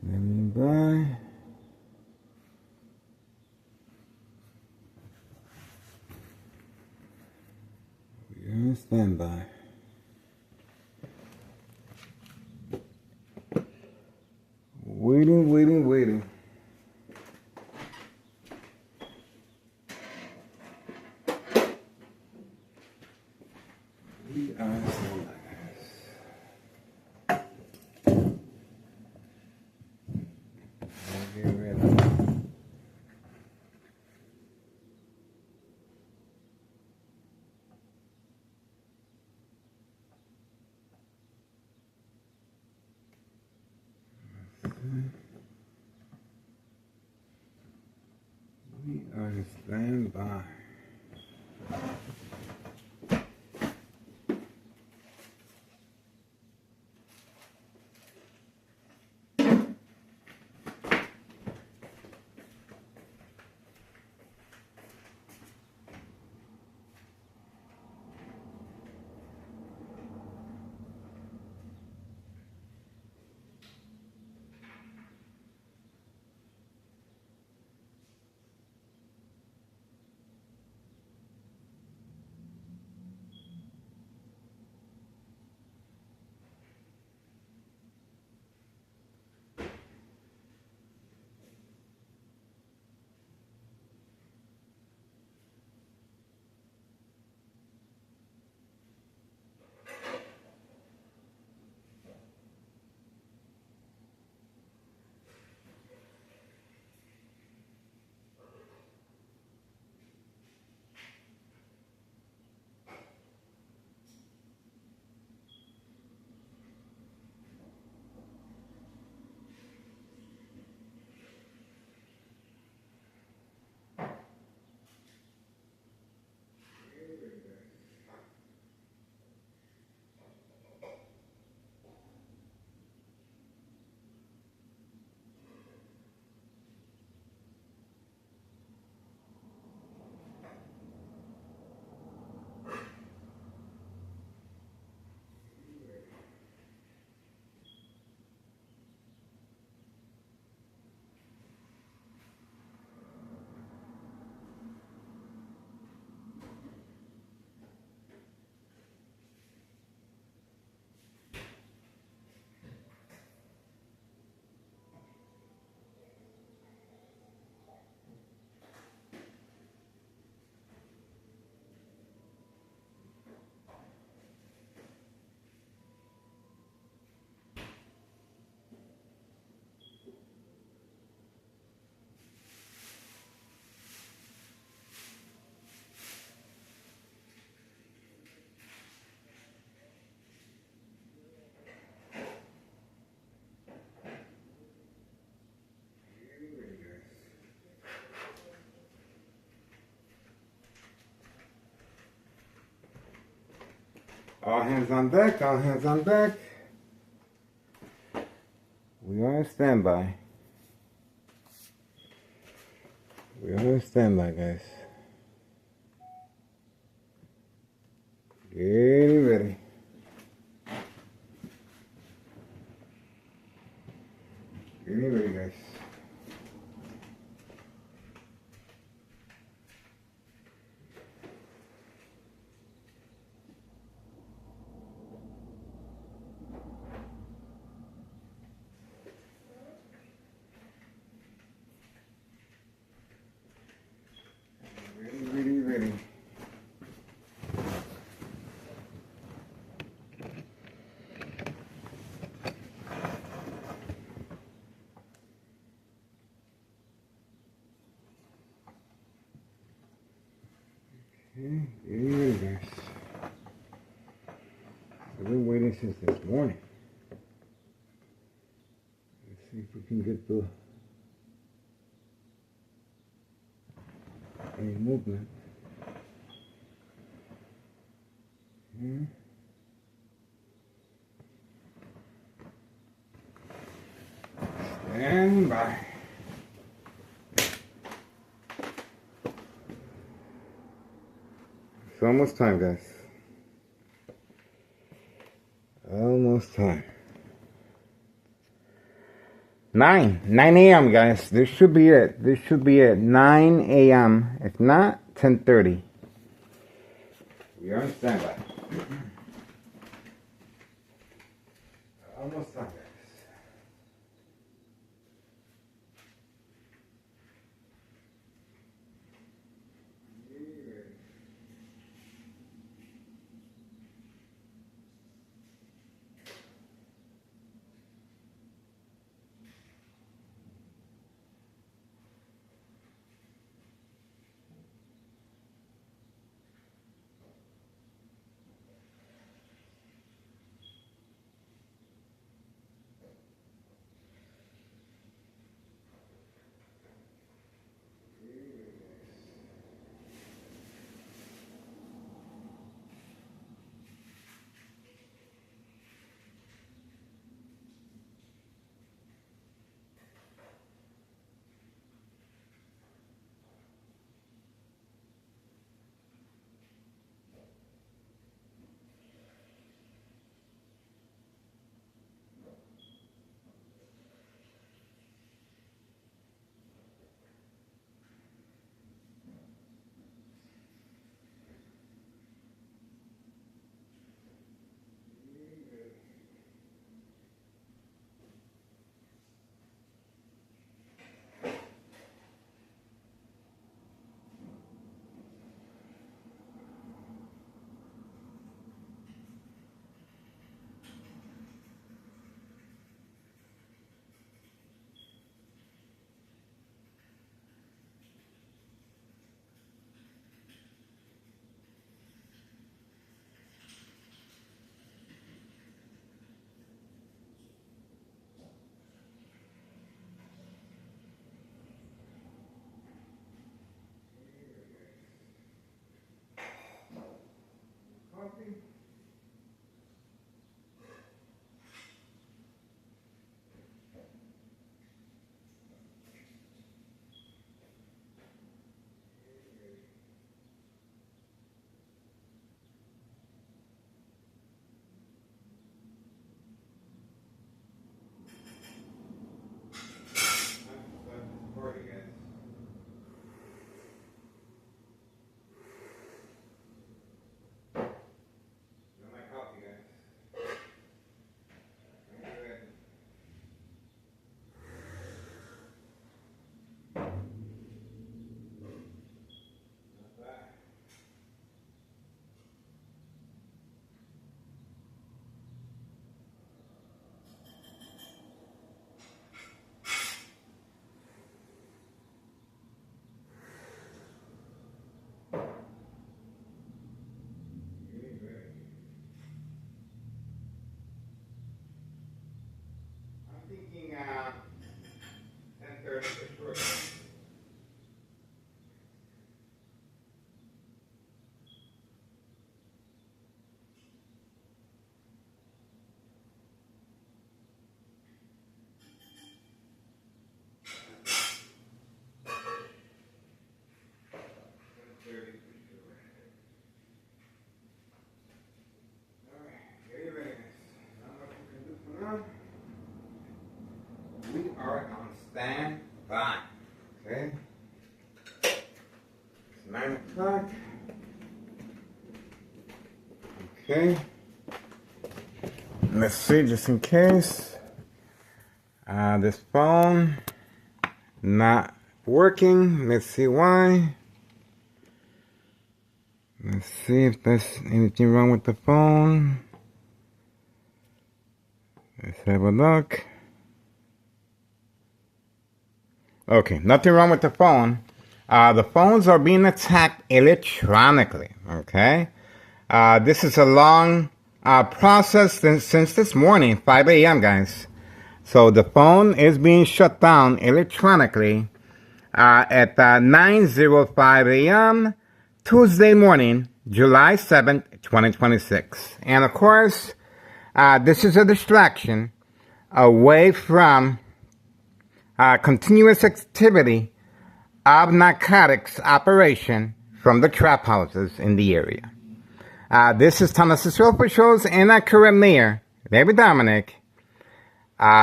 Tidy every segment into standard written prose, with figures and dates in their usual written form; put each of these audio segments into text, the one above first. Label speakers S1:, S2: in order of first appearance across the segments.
S1: Standing by. We're on standby. Waiting. We are standby, guys. Get ready. We are on standby. All hands on deck, all hands on deck. We are on standby. We are on standby, guys. Getting ready. Getting ready, guys. Ready. Okay, getting ready, guys. I've been waiting since this morning. Let's see if we can get any movement. Okay. Stand by. It's almost time, guys. Almost time. 9 a.m. guys. This should be it. This should be it. 9 a.m. If not, 10:30. We are on standby. Almost done, guys. Thinking 10:30 for sure. We are on standby. Okay? It's 9 o'clock. Okay. Let's see, just in case. This phone not working. Let's see why. Let's see if there's anything wrong with the phone. Let's have a look. Okay, nothing wrong with the phone. The phones are being attacked electronically, okay? This is a long process since this morning, 5 a.m., guys. So the phone is being shut down electronically at 9:05 a.m. Tuesday morning, July 7th, 2026. And of course, this is a distraction away from continuous activity of narcotics operation from the trap houses in the area. This is Thomas officials and our current mayor, David Dominic,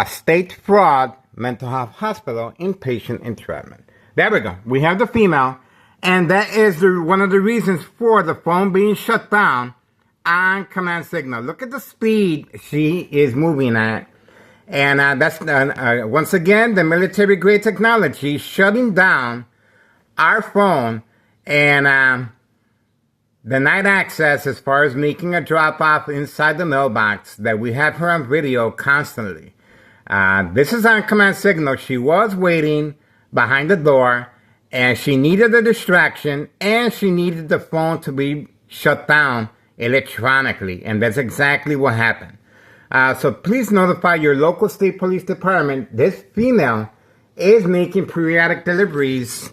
S1: state fraud mental health hospital, inpatient entrapment. There we go. We have the female, and that is one of the reasons for the phone being shut down on command signal. Look at the speed she is moving at. And that's, once again, the military-grade technology shutting down our phone and denied access as far as making a drop-off inside the mailbox that we have her on video constantly. This is on command signal. She was waiting behind the door, and she needed a distraction, and she needed the phone to be shut down electronically, and that's exactly what happened. So please notify your local state police department. This female is making periodic deliveries,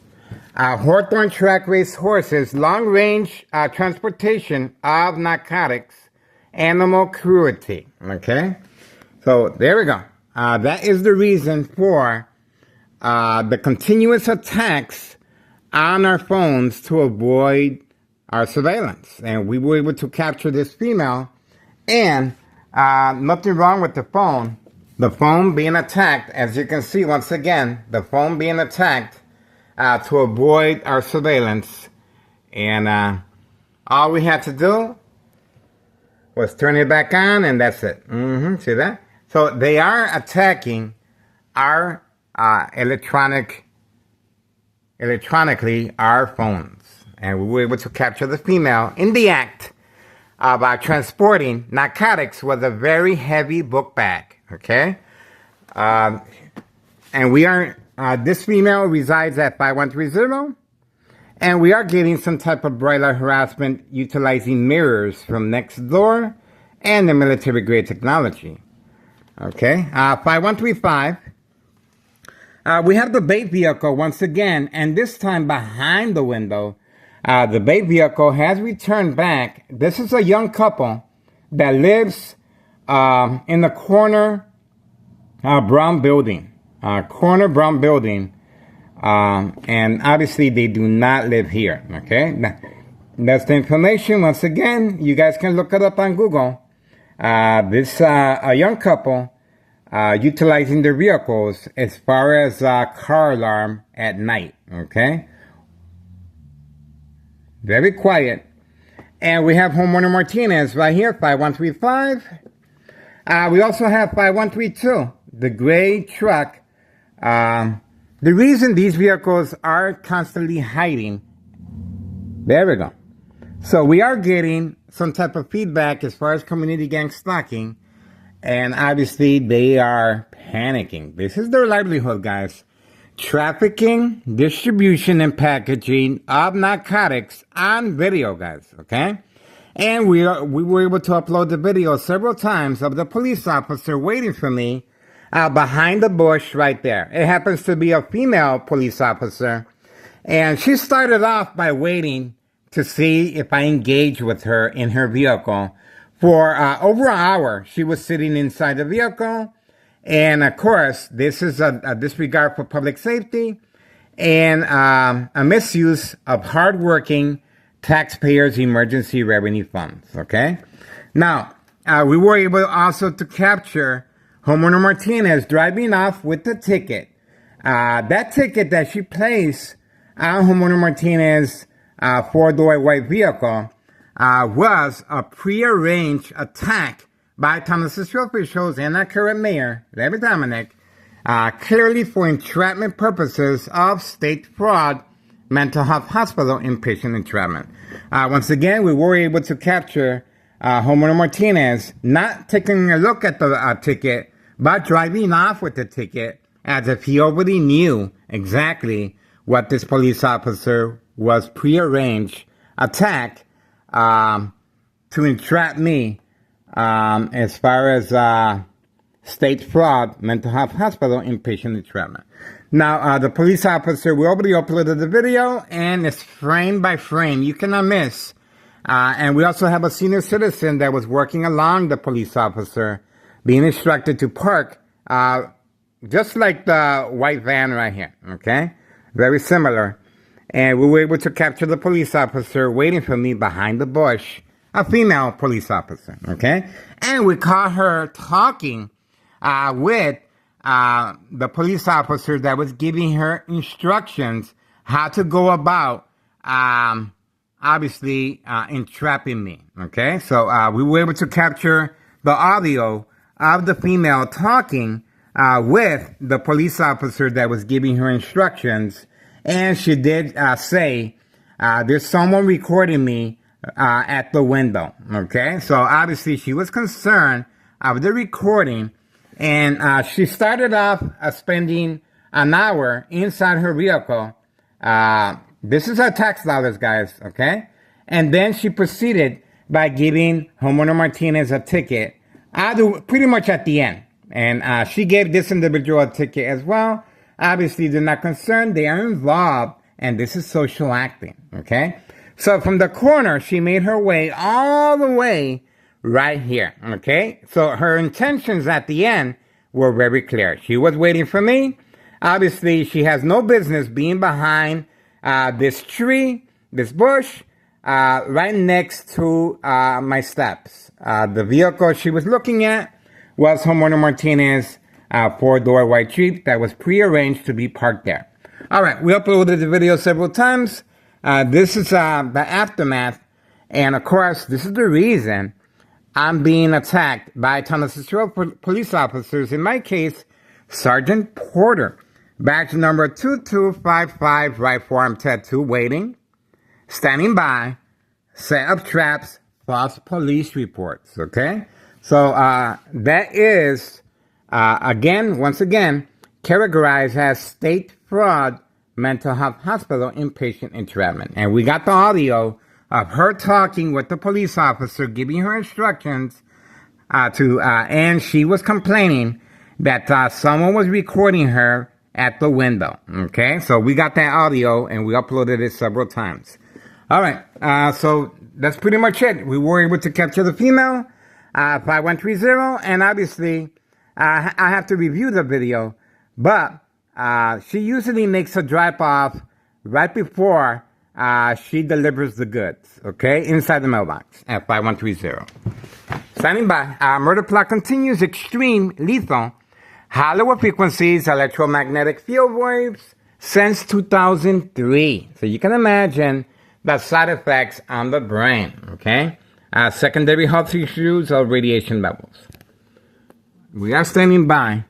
S1: Hawthorne track race horses, long-range transportation of narcotics, animal cruelty. Okay? So there we go. That is the reason for the continuous attacks on our phones to avoid our surveillance. And we were able to capture this female, and nothing wrong with the phone. The phone being attacked, as you can see once again, the phone being attacked to avoid our surveillance. And all we had to do was turn it back on, and that's it. See that? So they are attacking our electronically our phones. And we were able to capture the female in the act of transporting narcotics with a very heavy book bag. Okay? And we are, this female resides at 5130, and we are getting some type of bright light harassment utilizing mirrors from next door and the military grade technology. Okay? 5135. We have the bait vehicle once again, and this time behind the window. The bait vehicle has returned back. This is a young couple that lives in the corner brown building. Corner brown building. And obviously they do not live here. Okay? That's the information. Once again, you guys can look it up on Google. This a young couple utilizing their vehicles as far as car alarm at night. Okay? Very quiet. And we have homeowner Martinez right here, 5135. We also have 5132, the gray truck. The reason these vehicles are constantly hiding. There we go. So we are getting some type of feedback as far as community gang stalking. And obviously they are panicking. This is their livelihood, guys. Trafficking, distribution, and packaging of narcotics on video, guys, okay? And we were able to upload the video several times of the police officer waiting for me behind the bush right there. It happens to be a female police officer, and she started off by waiting to see if I engage with her in her vehicle. For over an hour, she was sitting inside the vehicle. And of course, this is a disregard for public safety and a misuse of hardworking taxpayers' emergency revenue funds. Okay? Now, we were able also to capture homeowner Martinez driving off with the ticket. That ticket that she placed on homeowner Martinez four-door white vehicle was a prearranged attack by Thomas officials and our current mayor, Larry Dominic, clearly for entrapment purposes of state fraud, mental health hospital, inpatient entrapment. Once again, we were able to capture homeowner Martinez not taking a look at the ticket, but driving off with the ticket as if he already knew exactly what this police officer was prearranged attack to entrap me. As far as state fraud, mental health hospital, inpatient entrapment. Now, the police officer, we already uploaded the video, and it's frame by frame. You cannot miss. And we also have a senior citizen that was working along the police officer, being instructed to park, just like the white van right here, okay? Very similar. And we were able to capture the police officer waiting for me behind the bush. A female police officer, okay? And we caught her talking with the police officer that was giving her instructions how to go about, obviously, entrapping me. Okay, so we were able to capture the audio of the female talking with the police officer that was giving her instructions. And she did say, there's someone recording me at the window. Okay, so obviously she was concerned of the recording. And she started off spending an hour inside her vehicle. This is her tax dollars, guys, okay? And then she proceeded by giving Homeowner Martinez a ticket pretty much at the end. And she gave this individual a ticket as well. Obviously, they're not concerned. They are involved, and this is social acting, okay? So from the corner, she made her way all the way right here, okay? So her intentions at the end were very clear. She was waiting for me. Obviously, she has no business being behind this tree, this bush, right next to my steps. The vehicle she was looking at was Homeowner Martinez' four-door white Jeep that was prearranged to be parked there. All right, we uploaded the video several times. This is the aftermath. And, of course, this is the reason I'm being attacked by Tennessee police officers. In my case, Sergeant Porter, badge number 2255, right forearm tattoo, waiting, standing by, set up traps, false police reports, okay? So that is, once again, categorized as state fraud mental health hospital inpatient entrapment. And we got the audio of her talking with the police officer, giving her instructions and she was complaining that someone was recording her at the window. Okay, so we got that audio and we uploaded it several times. All right, so that's pretty much it. We were able to capture the female, 5130, and obviously I have to review the video, but she usually makes a drop-off right before she delivers the goods, okay, inside the mailbox at 5130. Standing by. Murder plot continues. Extreme, lethal, hollow frequencies, electromagnetic field waves since 2003. So you can imagine the side effects on the brain, okay? Secondary health issues or radiation levels. We are standing by.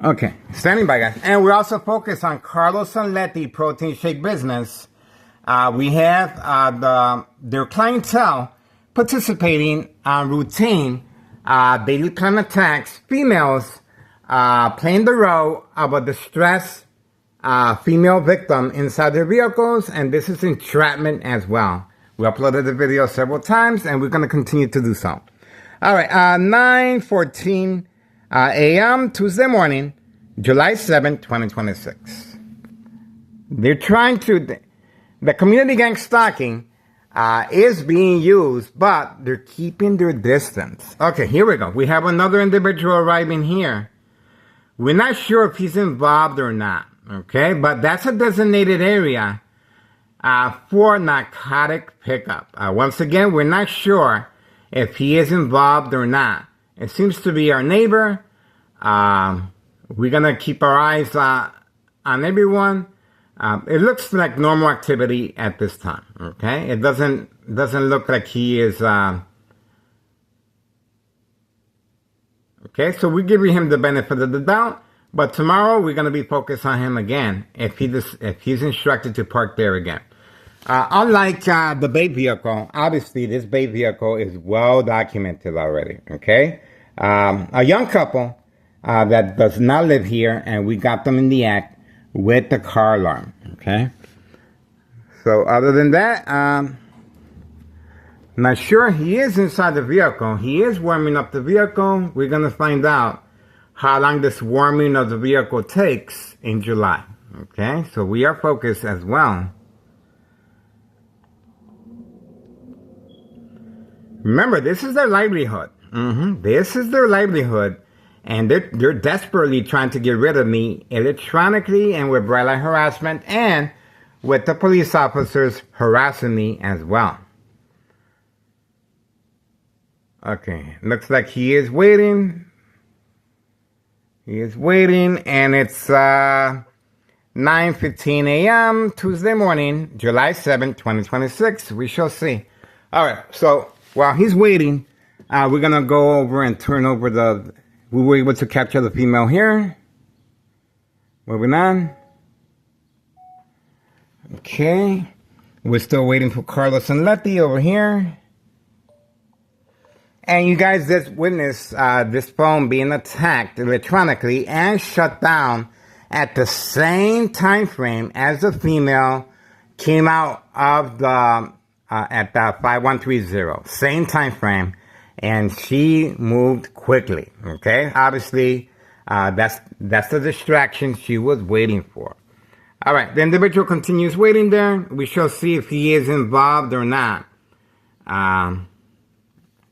S1: Okay, standing by, guys. And we're also focused on Carlos Sanletti protein shake business. We have their clientele participating on routine daily plan attacks, females playing the role of a distressed female victim inside their vehicles, and this is entrapment as well. We uploaded the video several times, and we're going to continue to do so. All right, 9:14 a.m. Tuesday morning, July 7th, 2026. They're trying to, the community gang stalking is being used, but they're keeping their distance. Okay, here we go. We have another individual arriving here. We're not sure if he's involved or not, okay? But that's a designated area for narcotic pickup. Once again, we're not sure if he is involved or not. It seems to be our neighbor. We're going to keep our eyes on everyone. It looks like normal activity at this time, okay? It doesn't look like he is... Okay, so we're giving him the benefit of the doubt, but tomorrow we're going to be focused on him again if he's instructed to park there again. Unlike the bait vehicle, obviously this bait vehicle is well documented already, okay? A young couple that does not live here, and we got them in the act with the car alarm, okay? So other than that, not sure. He is inside the vehicle. He is warming up the vehicle. We're going to find out how long this warming of the vehicle takes in July, okay? So we are focused as well. Remember, this is their livelihood. This is their livelihood. And they're desperately trying to get rid of me electronically and with bright light harassment and with the police officers harassing me as well. Okay, looks like he is waiting. He is waiting, and it's 9:15 a.m. Tuesday morning, July 7th, 2026. We shall see. All right, so while he's waiting, we're going to go over and turn over we were able to capture the female here. Moving on. Okay. We're still waiting for Carlos and Letty over here. And you guys just witnessed this phone being attacked electronically and shut down at the same time frame as the female came out of the at the 5130. Same time frame, and she moved quickly. Okay, obviously that's the distraction she was waiting for. All right, the individual continues waiting there. We shall see if he is involved or not.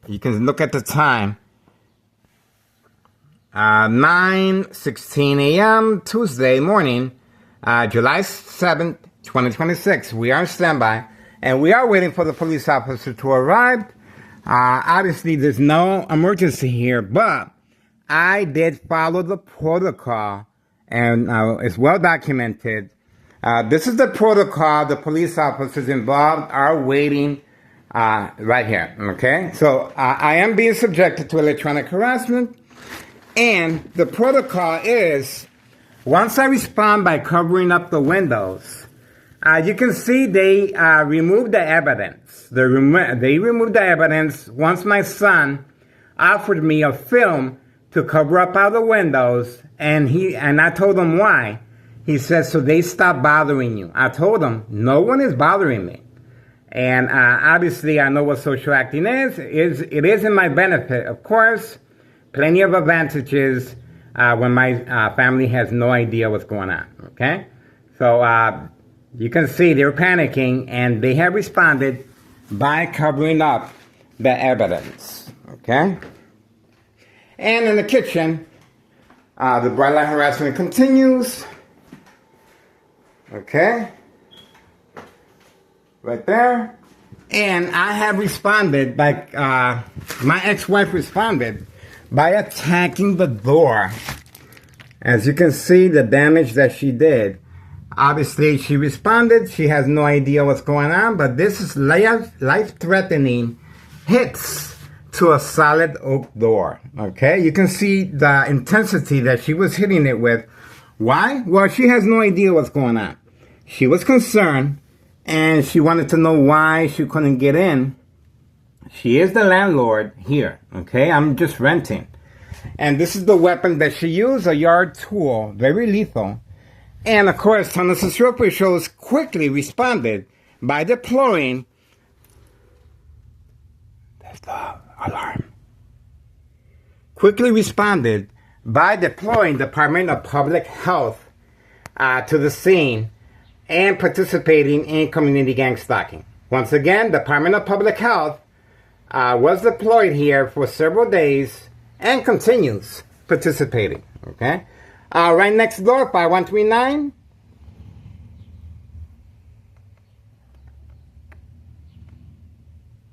S1: You can look at the time. 9:16 a.m. Tuesday morning, July 7th, 2026. We are on standby, and we are waiting for the police officer to arrive. Obviously, there's no emergency here, but I did follow the protocol, and it's well documented. This is the protocol. The police officers involved are waiting right here, okay? So I am being subjected to electronic harassment, and the protocol is, once I respond by covering up the windows, you can see they removed the evidence. They removed the evidence once my son offered me a film to cover up all the windows, and I told him why. He says, so they stop bothering you. I told him, no one is bothering me. And obviously, I know what social acting is. It is in my benefit, of course. Plenty of advantages when my family has no idea what's going on, okay? So you can see they're panicking, and they have responded by covering up the evidence, okay? And in the kitchen, the bright light harassment continues, okay? Right there. And I have responded by, my ex-wife responded by attacking the door. As you can see, the damage that she did. Obviously, she responded. She has no idea what's going on, but this is life-threatening hits to a solid oak door. Okay? You can see the intensity that she was hitting it with. Why? Well, she has no idea what's going on. She was concerned, and she wanted to know why she couldn't get in. She is the landlord here, okay? I'm just renting. And this is the weapon that she used, a yard tool, very lethal. And of course, Thomas' Roper shows quickly responded by deploying, there's the alarm. Quickly responded by deploying Department of Public Health to the scene and participating in community gang stalking. Once again, Department of Public Health was deployed here for several days and continues participating, okay? Right next door, 5139.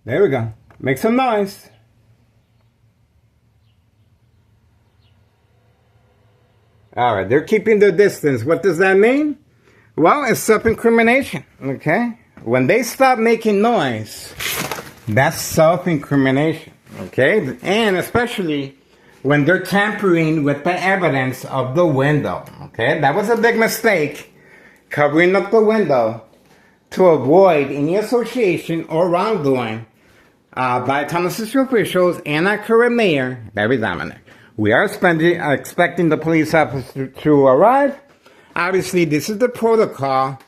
S1: There we go. Make some noise. All right, they're keeping their distance. What does that mean? Well, it's self-incrimination, okay? When they stop making noise, that's self-incrimination, okay? And especially when they're tampering with the evidence of the window, okay? That was a big mistake, covering up the window to avoid any association or wrongdoing by Thomas officials and our current mayor, Barry Dominic. We are expecting the police officer to arrive. Obviously, this is the protocol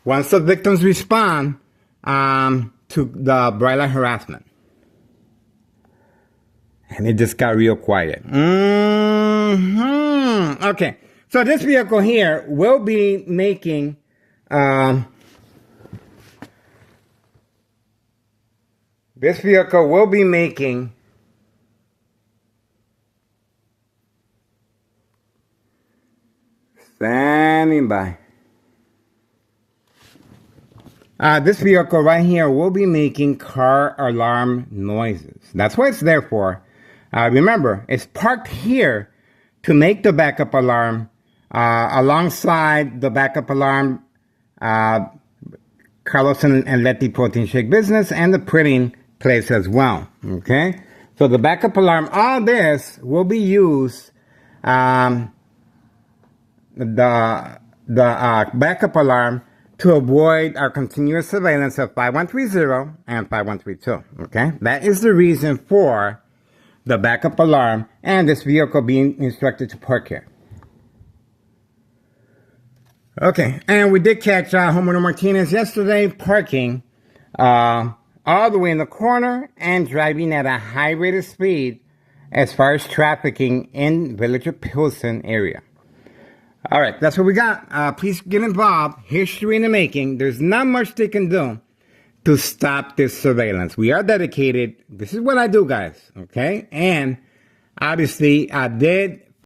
S1: once the victims respond to the bright light harassment. And it just got real quiet. Okay, so this vehicle here will be making standing by. This vehicle right here will be making car alarm noises. That's what it's there for. Remember, it's parked here to make the backup alarm alongside the backup alarm, Carlos and Letty Protein Shake business, and the printing place as well. Okay, so the backup alarm, all this will be used. The backup alarm to avoid our continuous surveillance of 5130 and 5132. Okay, that is the reason for the backup alarm and this vehicle being instructed to park here. Okay, and we did catch Homeowner Martinez yesterday parking all the way in the corner and driving at a high rate of speed as far as trafficking in Village of Pilsen area. All right, that's what we got. Please get involved. History in the making. There's not much they can do to stop this surveillance. We are dedicated. This is what I do, guys. Okay? And obviously, I did